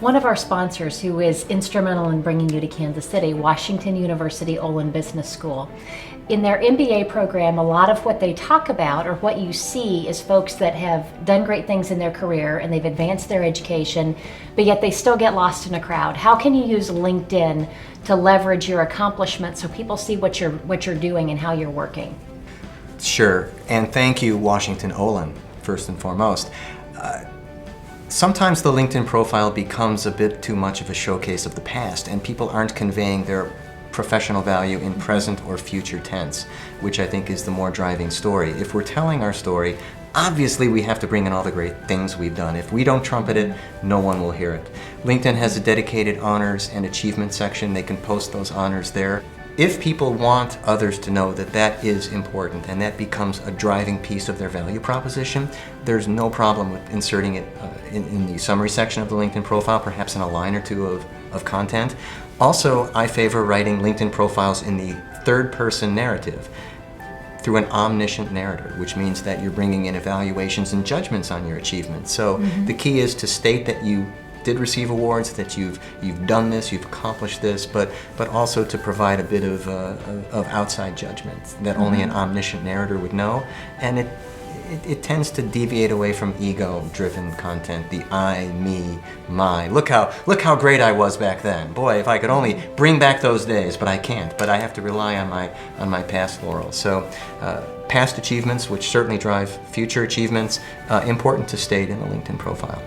One of our sponsors who is instrumental in bringing you to Kansas City, Washington University Olin Business School. In their MBA program, a lot of what they talk about, or what you see, is folks that have done great things in their career and they've advanced their education, but yet they still get lost in a crowd. How can you use LinkedIn to leverage your accomplishments so people see what you're doing and how you're working? Sure, and thank you, Washington Olin, first and foremost. Sometimes the LinkedIn profile becomes a bit too much of a showcase of the past, and people aren't conveying their professional value in present or future tense, which I think is the more driving story. If we're telling our story, obviously we have to bring in all the great things we've done. If we don't trumpet it, no one will hear it. LinkedIn has a dedicated honors and achievement section. They can post those honors there. If people want others to know that that is important and that becomes a driving piece of their value proposition, there's no problem with inserting it in the summary section of the LinkedIn profile, perhaps in a line or two of content. Also, I favor writing LinkedIn profiles in the third-person narrative through an omniscient narrator, which means that you're bringing in evaluations and judgments on your achievements. So the key is to state that you did receive awards, that you've done this, you've accomplished this, but also to provide a bit of outside judgment that only an omniscient narrator would know. And it tends to deviate away from ego-driven content, the I, me, my. Look how great I was back then. Boy, if I could only bring back those days, but I can't. But I have to rely on my past laurels. So past achievements, which certainly drive future achievements, important to state in a LinkedIn profile.